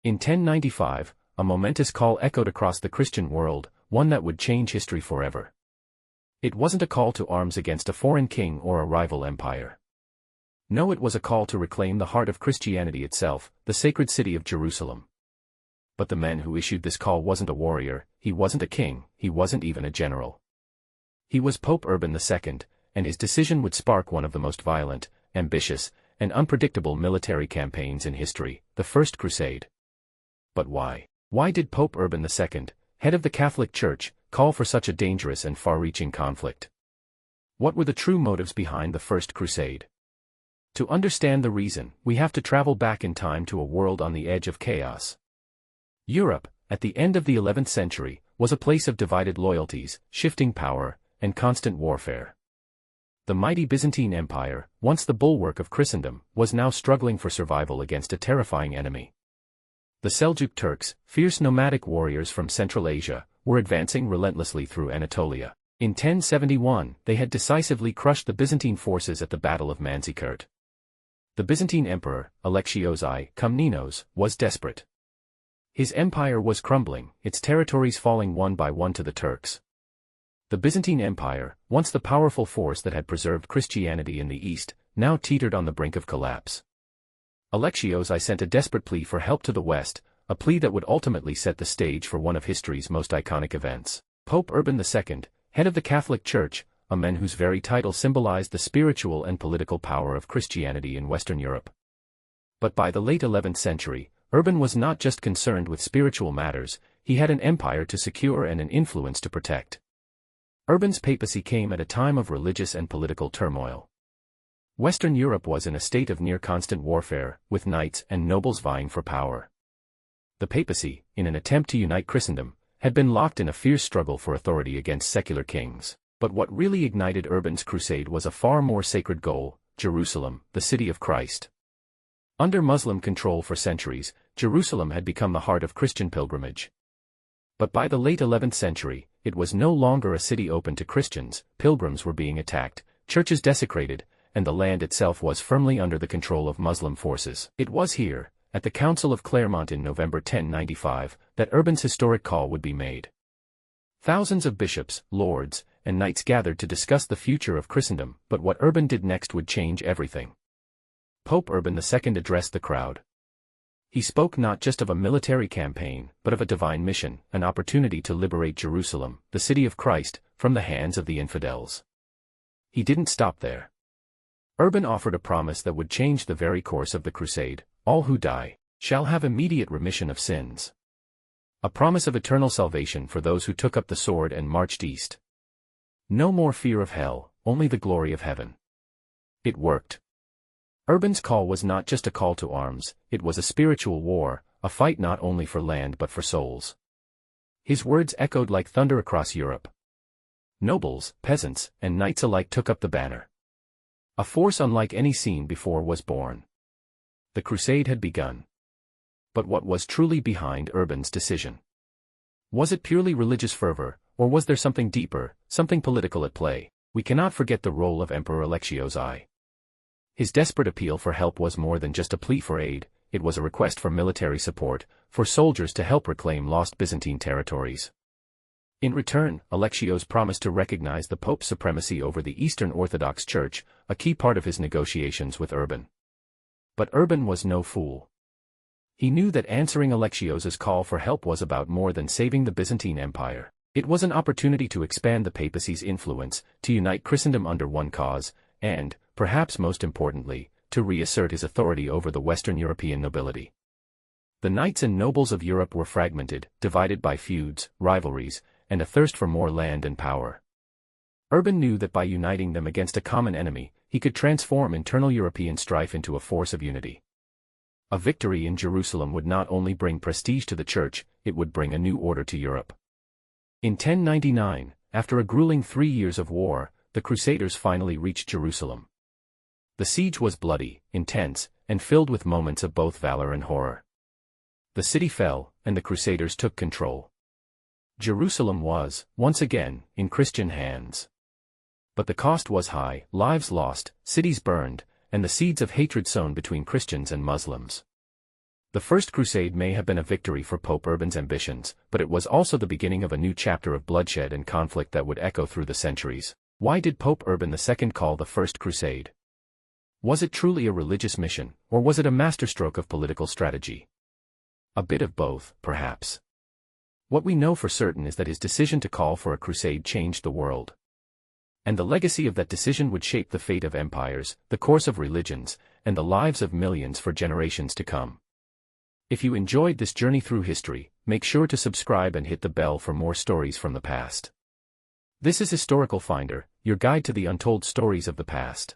In 1095, a momentous call echoed across the Christian world, one that would change history forever. It wasn't a call to arms against a foreign king or a rival empire. No, it was a call to reclaim the heart of Christianity itself, the sacred city of Jerusalem. But the man who issued this call wasn't a warrior, he wasn't a king, he wasn't even a general. He was Pope Urban II, and his decision would spark one of the most violent, ambitious, and unpredictable military campaigns in history, the First Crusade. But why? Why did Pope Urban II, head of the Catholic Church, call for such a dangerous and far-reaching conflict? What were the true motives behind the First Crusade? To understand the reason, we have to travel back in time to a world on the edge of chaos. Europe, at the end of the 11th century, was a place of divided loyalties, shifting power, and constant warfare. The mighty Byzantine Empire, once the bulwark of Christendom, was now struggling for survival against a terrifying enemy. The Seljuk Turks, fierce nomadic warriors from Central Asia, were advancing relentlessly through Anatolia. In 1071, they had decisively crushed the Byzantine forces at the Battle of Manzikert. The Byzantine Emperor, Alexios I Komnenos, was desperate. His empire was crumbling, its territories falling one by one to the Turks. The Byzantine Empire, once the powerful force that had preserved Christianity in the East, now teetered on the brink of collapse. Alexios I sent a desperate plea for help to the West, a plea that would ultimately set the stage for one of history's most iconic events. Pope Urban II, head of the Catholic Church, a man whose very title symbolized the spiritual and political power of Christianity in Western Europe. But by the late 11th century, Urban was not just concerned with spiritual matters, he had an empire to secure and an influence to protect. Urban's papacy came at a time of religious and political turmoil. Western Europe was in a state of near-constant warfare, with knights and nobles vying for power. The papacy, in an attempt to unite Christendom, had been locked in a fierce struggle for authority against secular kings. But what really ignited Urban's crusade was a far more sacred goal: Jerusalem, the city of Christ. Under Muslim control for centuries, Jerusalem had become the heart of Christian pilgrimage. But by the late 11th century, it was no longer a city open to Christians, pilgrims were being attacked, churches desecrated, and the land itself was firmly under the control of Muslim forces. It was here, at the Council of Clermont in November 1095, that Urban's historic call would be made. Thousands of bishops, lords, and knights gathered to discuss the future of Christendom, but what Urban did next would change everything. Pope Urban II addressed the crowd. He spoke not just of a military campaign, but of a divine mission, an opportunity to liberate Jerusalem, the city of Christ, from the hands of the infidels. He didn't stop there. Urban offered a promise that would change the very course of the crusade: all who die shall have immediate remission of sins. A promise of eternal salvation for those who took up the sword and marched east. No more fear of hell, only the glory of heaven. It worked. Urban's call was not just a call to arms, it was a spiritual war, a fight not only for land but for souls. His words echoed like thunder across Europe. Nobles, peasants, and knights alike took up the banner. A force unlike any seen before was born. The crusade had begun. But what was truly behind Urban's decision? Was it purely religious fervor, or was there something deeper, something political at play? We cannot forget the role of Emperor Alexios I. His desperate appeal for help was more than just a plea for aid, it was a request for military support, for soldiers to help reclaim lost Byzantine territories. In return, Alexios promised to recognize the Pope's supremacy over the Eastern Orthodox Church, a key part of his negotiations with Urban. But Urban was no fool. He knew that answering Alexios's call for help was about more than saving the Byzantine Empire. It was an opportunity to expand the papacy's influence, to unite Christendom under one cause, and, perhaps most importantly, to reassert his authority over the Western European nobility. The knights and nobles of Europe were fragmented, divided by feuds, rivalries, and a thirst for more land and power. Urban knew that by uniting them against a common enemy, he could transform internal European strife into a force of unity. A victory in Jerusalem would not only bring prestige to the Church, it would bring a new order to Europe. In 1099, after a grueling 3 years of war, the Crusaders finally reached Jerusalem. The siege was bloody, intense, and filled with moments of both valor and horror. The city fell, and the Crusaders took control. Jerusalem was, once again, in Christian hands. But the cost was high: lives lost, cities burned, and the seeds of hatred sown between Christians and Muslims. The First Crusade may have been a victory for Pope Urban's ambitions, but it was also the beginning of a new chapter of bloodshed and conflict that would echo through the centuries. Why did Pope Urban II call the First Crusade? Was it truly a religious mission, or was it a masterstroke of political strategy? A bit of both, perhaps. What we know for certain is that his decision to call for a crusade changed the world. And the legacy of that decision would shape the fate of empires, the course of religions, and the lives of millions for generations to come. If you enjoyed this journey through history, make sure to subscribe and hit the bell for more stories from the past. This is Historical Finder, your guide to the untold stories of the past.